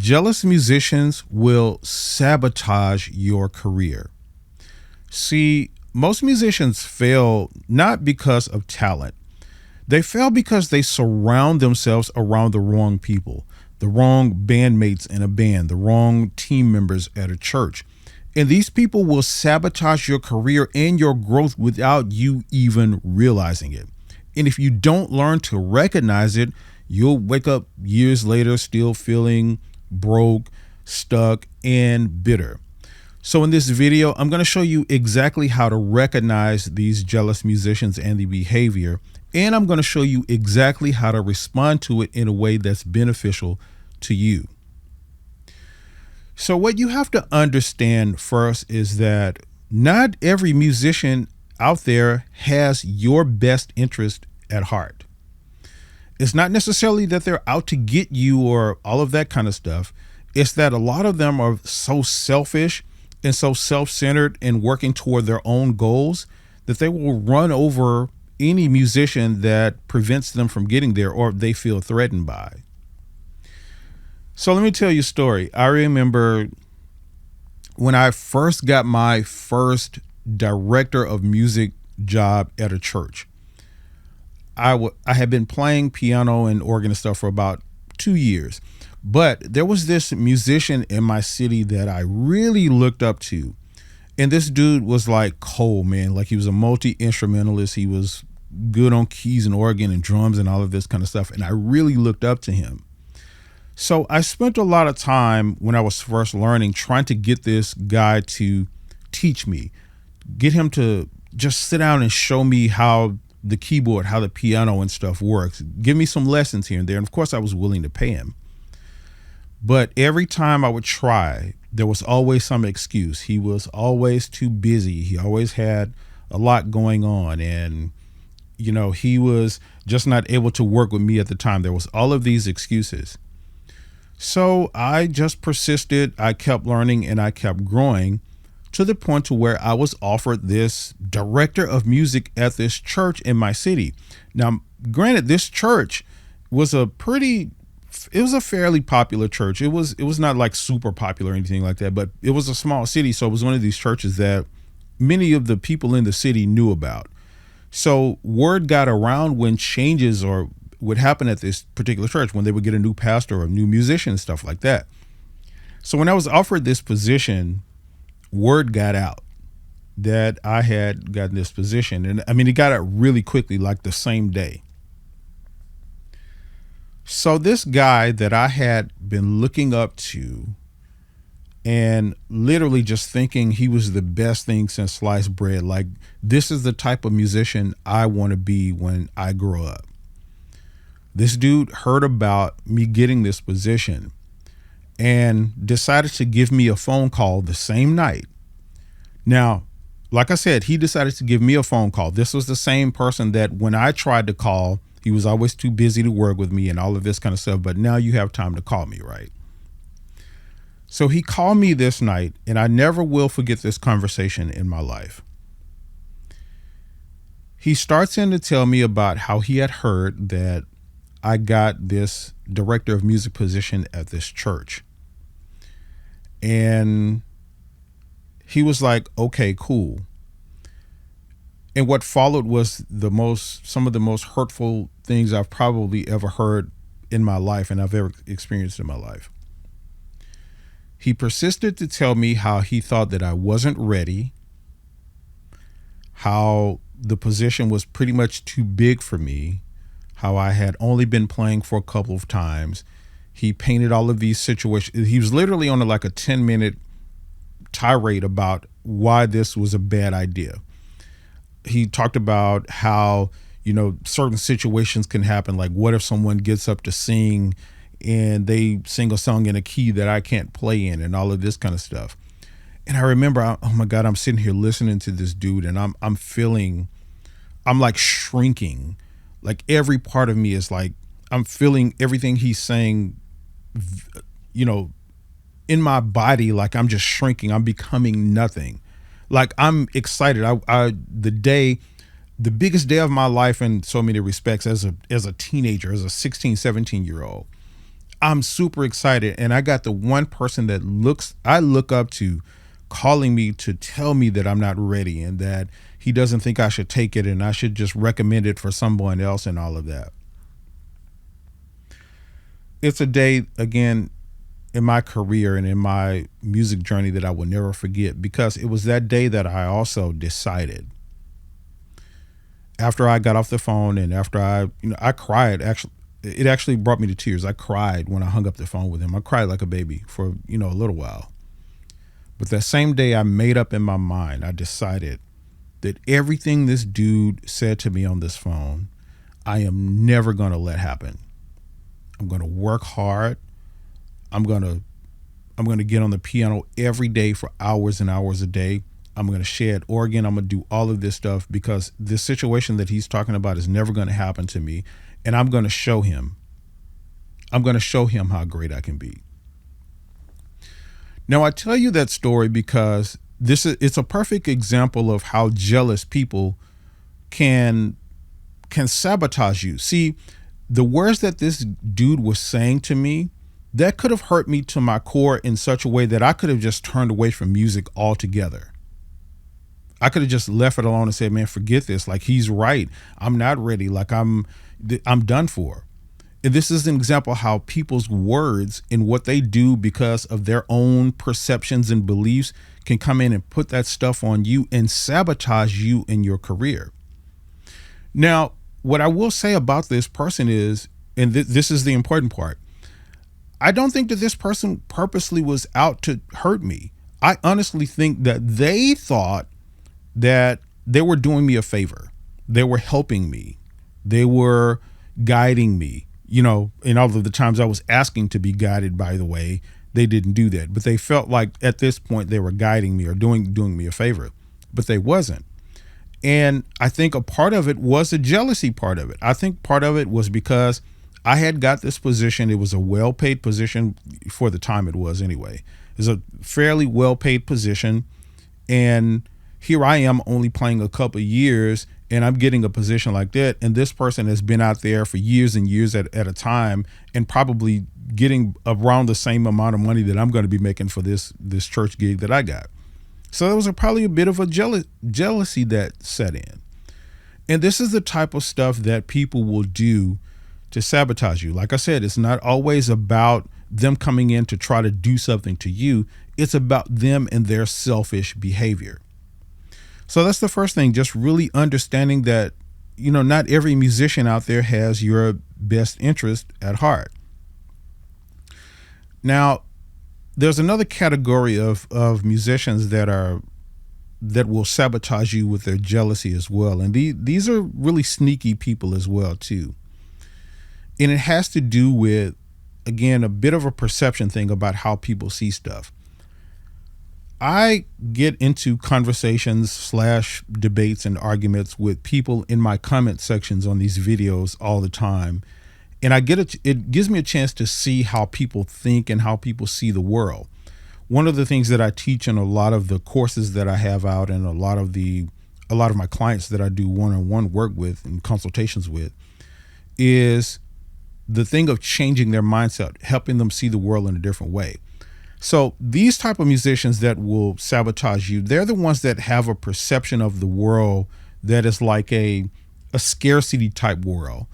Jealous musicians will sabotage your career. See, most musicians fail not because of talent. They fail because they surround themselves around the wrong people, the wrong bandmates in a band, the wrong team members at a church. And these people will sabotage your career and your growth without you even realizing it. And if you don't learn to recognize it, you'll wake up years later still feeling broke, stuck, and bitter. So in this video, I'm going to show you exactly how to recognize these jealous musicians and the behavior. And I'm going to show you exactly how to respond to it in a way that's beneficial to you. So what you have to understand first is that not every musician out there has your best interest at heart. It's not necessarily that they're out to get you or all of that kind of stuff. It's that a lot of them are so selfish and so self-centered and working toward their own goals that they will run over any musician that prevents them from getting there or they feel threatened by. So let me tell you a story. I remember when I first got my first director of music job at a church. I had been playing piano and organ and stuff for about 2 years, but there was this musician in my city that I really looked up to. And this dude was like cold, man. Like he was a multi-instrumentalist. He was good on keys and organ and drums and all of this kind of stuff. And I really looked up to him. So I spent a lot of time when I was first learning trying to get this guy to teach me, get him to just sit down and show me how the keyboard, how the piano and stuff works, give me some lessons here and there. And of course I was willing to pay him. But every time I would try, there was always some excuse. He was always too busy. He always had a lot going on. And, you know, he was just not able to work with me at the time. There was all of these excuses. So I just persisted. I kept learning and I kept growing to the point to where I was offered this director of music at this church in my city. Now, granted, this church was a fairly popular church. It was not like super popular or anything like that, but it was a small city. So it was one of these churches that many of the people in the city knew about. So word got around when changes or would happen at this particular church, when they would get a new pastor or a new musician and stuff like that. So when I was offered this position, word got out that I had gotten this position. And I mean, it got out really quickly, like the same day. So this guy that I had been looking up to and literally just thinking he was the best thing since sliced bread, like this is the type of musician I want to be when I grow up. This dude heard about me getting this position and decided to give me a phone call the same night. Now, like I said, he decided to give me a phone call. This was the same person that when I tried to call, he was always too busy to work with me and all of this kind of stuff. But now you have time to call me, right? So he called me this night, and I never will forget this conversation in my life. He starts in to tell me about how he had heard that I got this director of music position at this church. And he was like, okay, cool. And what followed was some of the most hurtful things I've probably ever heard in my life and I've ever experienced in my life. He persisted to tell me how he thought that I wasn't ready, how the position was pretty much too big for me, how I had only been playing for a couple of times. He painted all of these situations. He was literally on like a 10-minute tirade about why this was a bad idea. He talked about how, you know, certain situations can happen. Like what if someone gets up to sing and they sing a song in a key that I can't play in and all of this kind of stuff. And I remember, oh my God, I'm sitting here listening to this dude and I'm like shrinking. Like every part of me is like, I'm feeling everything he's saying, you know, in my body, like I'm just shrinking. I'm becoming nothing. Like I'm excited. The biggest day of my life in so many respects as a teenager, as a 16, 17-year-old, I'm super excited. And I got the one person that I look up to calling me to tell me that I'm not ready and that he doesn't think I should take it and I should just recommend it for someone else and all of that. It's a day, again, in my career and in my music journey that I will never forget, because it was that day that I also decided, after I got off the phone and after I cried. Actually, it actually brought me to tears. I cried when I hung up the phone with him. I cried like a baby for, a little while. But that same day, I made up in my mind, I decided that everything this dude said to me on this phone, I am never going to let happen. I'm going to work hard. I'm going to get on the piano every day for hours and hours a day. I'm going to shed organ. I'm going to do all of this stuff because this situation that he's talking about is never going to happen to me. And I'm going to show him. I'm going to show him how great I can be. Now, I tell you that story because it's a perfect example of how jealous people can sabotage you. See, the words that this dude was saying to me, that could have hurt me to my core in such a way that I could have just turned away from music altogether. I could have just left it alone and said, man, forget this. Like, he's right. I'm not ready. Like, I'm done for. And this is an example of how people's words and what they do because of their own perceptions and beliefs can come in and put that stuff on you and sabotage you in your career. Now, what I will say about this person is, and this is the important part, I don't think that this person purposely was out to hurt me. I honestly think that they thought that they were doing me a favor. They were helping me. They were guiding me. And all of the times I was asking to be guided, by the way, they didn't do that. But they felt like at this point they were guiding me or doing me a favor. But they wasn't. And I think a part of it was a jealousy part of it. I think part of it was because I had got this position. It was a well-paid position for the time it was anyway. It was a fairly well-paid position. And here I am only playing a couple of years and I'm getting a position like that. And this person has been out there for years and years at a time and probably getting around the same amount of money that I'm going to be making for this church gig that I got. So there was probably a bit of a jealousy that set in. And this is the type of stuff that people will do to sabotage you. Like I said, it's not always about them coming in to try to do something to you. It's about them and their selfish behavior. So that's the first thing, just really understanding that, not every musician out there has your best interest at heart. Now, there's another category of musicians that will sabotage you with their jealousy as well. And these are really sneaky people as well, too. And it has to do with, again, a bit of a perception thing about how people see stuff. I get into conversations / debates and arguments with people in my comment sections on these videos all the time. And it gives me a chance to see how people think and how people see the world. One of the things that I teach in a lot of the courses that I have out and a lot of my clients that I do one-on-one work with and consultations with is the thing of changing their mindset, helping them see the world in a different way. So these type of musicians that will sabotage you, they're the ones that have a perception of the world that is like a scarcity type world.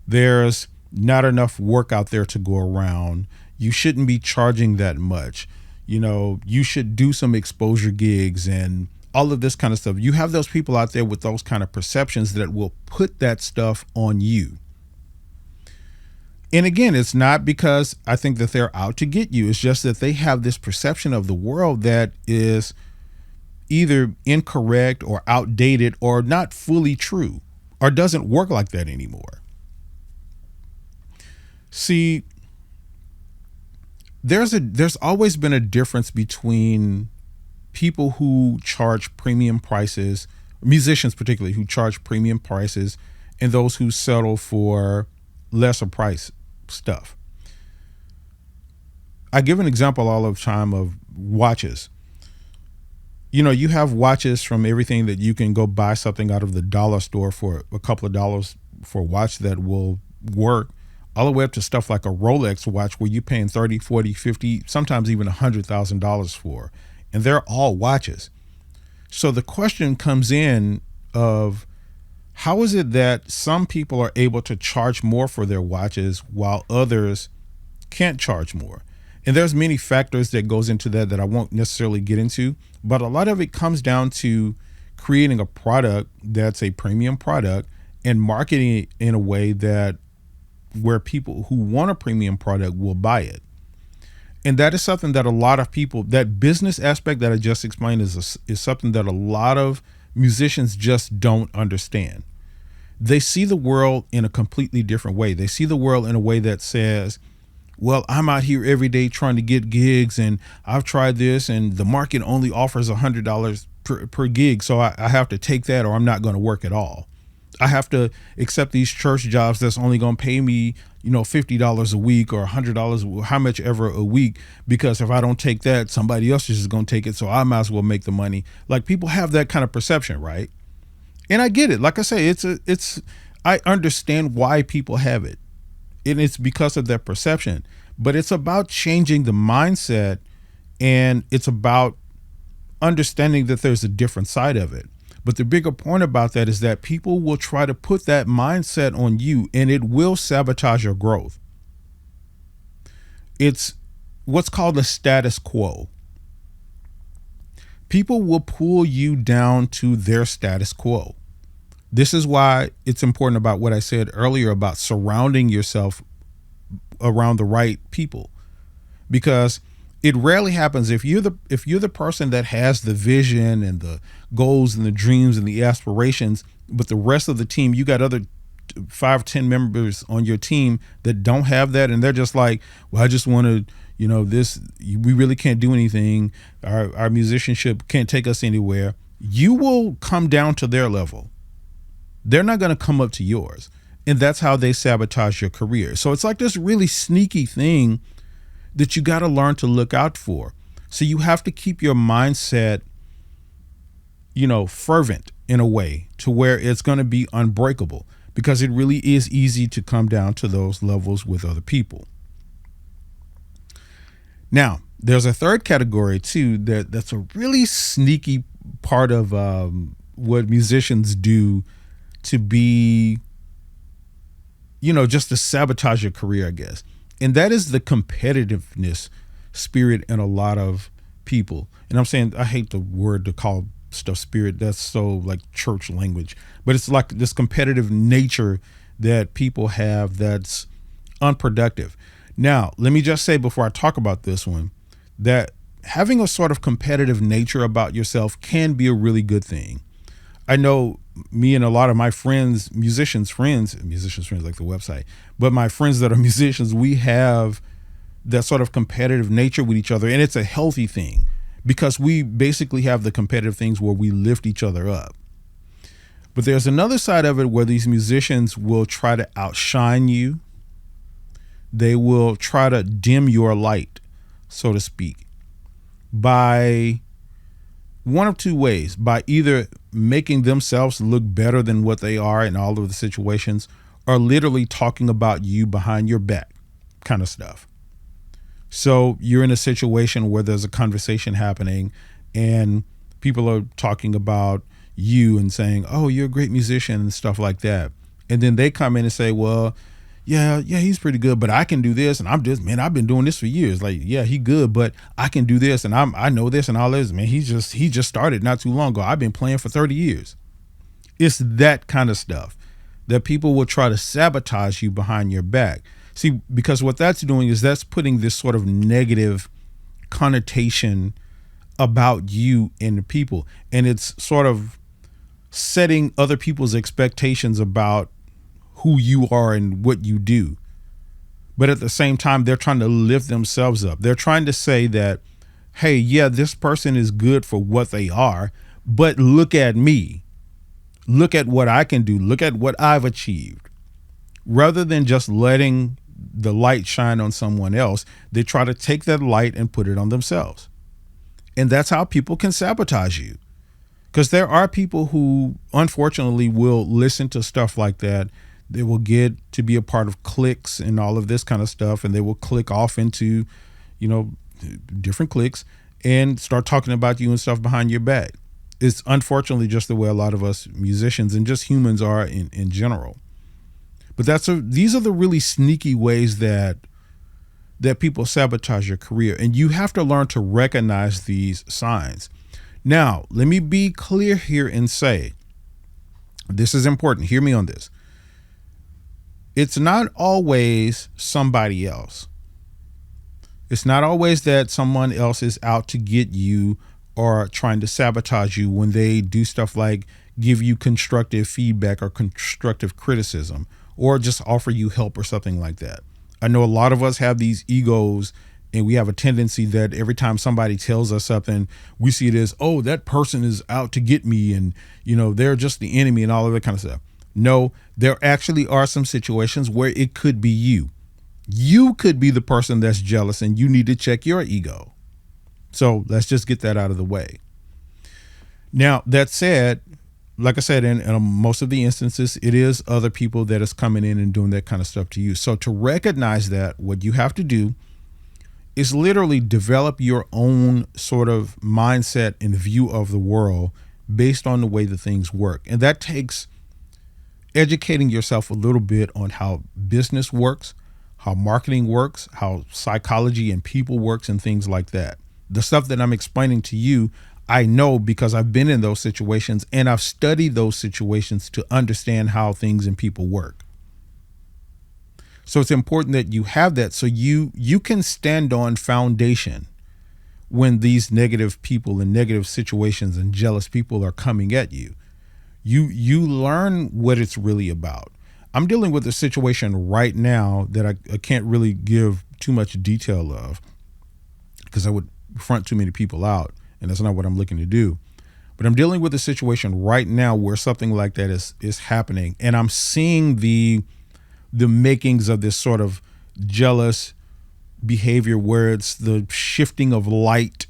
There's not enough work out there to go around. You shouldn't be charging that much. You should do some exposure gigs and all of this kind of stuff. You have those people out there with those kind of perceptions that will put that stuff on you. And again, it's not because I think that they're out to get you. It's just that they have this perception of the world that is either incorrect or outdated or not fully true or doesn't work like that anymore. See, there's always been a difference between people who charge premium prices, musicians particularly who charge premium prices, and those who settle for lesser price stuff. I give an example all the time of watches. You have watches from everything that you can go buy something out of the dollar store for a couple of dollars for a watch that will work, all the way up to stuff like a Rolex watch where you're paying 30, 40, 50, sometimes even $100,000 for. And they're all watches. So the question comes in of how is it that some people are able to charge more for their watches while others can't charge more? And there's many factors that goes into that I won't necessarily get into, but a lot of it comes down to creating a product that's a premium product and marketing it in a way that where people who want a premium product will buy it. And that is something that a lot of people, that business aspect that I just explained is something that a lot of musicians just don't understand. They see the world in a completely different way. They see the world in a way that says, well, I'm out here every day trying to get gigs and I've tried this and the market only offers $100 per gig. So I have to take that or I'm not going to work at all. I have to accept these church jobs that's only going to pay me, $50 a week or $100, how much ever a week, because if I don't take that, somebody else is just going to take it. So I might as well make the money. Like people have that kind of perception, right? And I get it. Like I say, I understand why people have it. And it's because of their perception, but it's about changing the mindset and it's about understanding that there's a different side of it. But the bigger point about that is that people will try to put that mindset on you and it will sabotage your growth. It's what's called a status quo. People will pull you down to their status quo. This is why it's important about what I said earlier about surrounding yourself around the right people, because it rarely happens if you're the person that has the vision and the goals and the dreams and the aspirations, but the rest of the team, you got other 5-10 members on your team that don't have that, and they're just like, well, I just want to, we really can't do anything. Our musicianship can't take us anywhere. You will come down to their level. They're not going to come up to yours. And that's how they sabotage your career. So it's like this really sneaky thing that you got to learn to look out for. So you have to keep your mindset, fervent in a way to where it's going to be unbreakable, because it really is easy to come down to those levels with other people. Now, there's a third category too that's a really sneaky part of what musicians do to be, just to sabotage your career, I guess. And that is the competitiveness spirit in a lot of people. And I'm saying, I hate the word to call stuff spirit. That's so like church language, but it's like this competitive nature that people have that's unproductive. Now, let me just say before I talk about this one, that having a sort of competitive nature about yourself can be a really good thing. I know me and a lot of my friends, musicians friends like the website, but my friends that are musicians, we have that sort of competitive nature with each other. And it's a healthy thing because we basically have the competitive things where we lift each other up. But there's another side of it where these musicians will try to outshine you. They will try to dim your light, so to speak, by one of two ways: by either making themselves look better than what they are in all of the situations, or literally talking about you behind your back kind of stuff. So you're in a situation where there's a conversation happening and people are talking about you and saying, oh, you're a great musician and stuff like that. And then they come in and say, well, yeah, he's pretty good, but I can do this. And I've been doing this for years. Like, yeah, he good, but I can do this. And I know this and all this, man. He just started not too long ago. I've been playing for 30 years. It's that kind of stuff that people will try to sabotage you behind your back. See, because what that's doing is that's putting this sort of negative connotation about you and the people. And it's sort of setting other people's expectations about who you are and what you do. But at the same time, they're trying to lift themselves up. They're trying to say that, hey, yeah, this person is good for what they are, but look at me. Look at what I can do. Look at what I've achieved. Rather than just letting the light shine on someone else, they try to take that light and put it on themselves. And that's how people can sabotage you. Because there are people who, unfortunately, will listen to stuff like that They will get to be a part of cliques and all of this kind of stuff, and they will click off into, you know, different cliques and start talking about you and stuff behind your back. It's unfortunately just the way a lot of us musicians and just humans are in general. But these are the really sneaky ways that people sabotage your career, and you have to learn to recognize these signs. Now, let me be clear here and say, this is important. Hear me on this. It's not always somebody else. It's not always that someone else is out to get you or trying to sabotage you when they do stuff like give you constructive feedback or constructive criticism or just offer you help or something like that. I know a lot of us have these egos, and we have a tendency that every time somebody tells us something, we see it as, oh, that person is out to get me, and you know, they're just the enemy and all of that kind of stuff. No, there actually are some situations where it could be you. You could be the person that's jealous, and you need to check your ego. So let's just get that out of the way. Now, that said, like I said, in most of the instances, it is other people that is coming in and doing that kind of stuff to you. So to recognize that, what you have to do is literally develop your own sort of mindset and view of the world based on the way that things work. And that takes educating yourself a little bit on how business works, how marketing works, how psychology and people works, and things like that. The stuff that I'm explaining to you, I know because I've been in those situations and I've studied those situations to understand how things and people work. So it's important that you have that so you can stand on foundation when these negative people and negative situations and jealous people are coming at you. You learn what it's really about. I'm dealing with a situation right now that I can't really give too much detail of because I would front too many people out, and that's not what I'm looking to do. But I'm dealing with a situation right now where something like that is happening, and I'm seeing the makings of this sort of jealous behavior where it's the shifting of light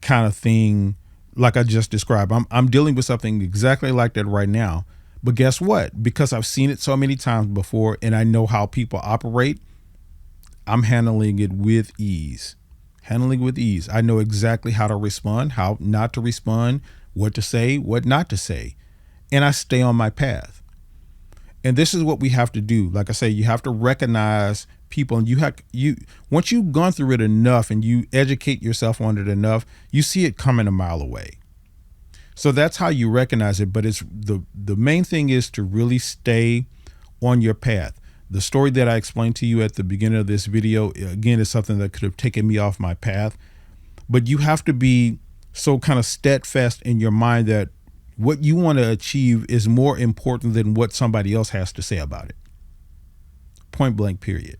kind of thing, like I just described. I'm dealing with something exactly like that right now. But guess what? Because I've seen it so many times before and I know how people operate, I'm handling it with ease. I know exactly how to respond, how not to respond, what to say, what not to say. And I stay on my path. And this is what we have to do. Like I say, you have to recognize people, and once you've gone through it enough and you educate yourself on it enough, you see it coming a mile away. So that's how you recognize it. But it's the main thing is to really stay on your path. The story that I explained to you at the beginning of this video, again, is something that could have taken me off my path. But you have to be so kind of steadfast in your mind that what you want to achieve is more important than what somebody else has to say about it. Point blank, period.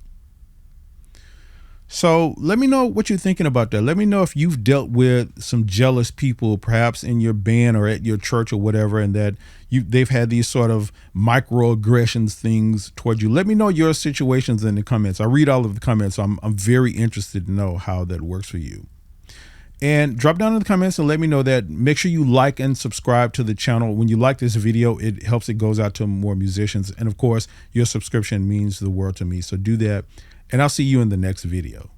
So let me know what you're thinking about that. Let me know if you've dealt with some jealous people, perhaps in your band or at your church or whatever, and that they've had these sort of microaggressions things toward you. Let me know your situations in the comments. I read all of the comments. So I'm very interested to know how that works for you. And drop down in the comments and let me know that. Make sure you like and subscribe to the channel. When you like this video, it helps. It goes out to more musicians. And of course, your subscription means the world to me. So do that. And I'll see you in the next video.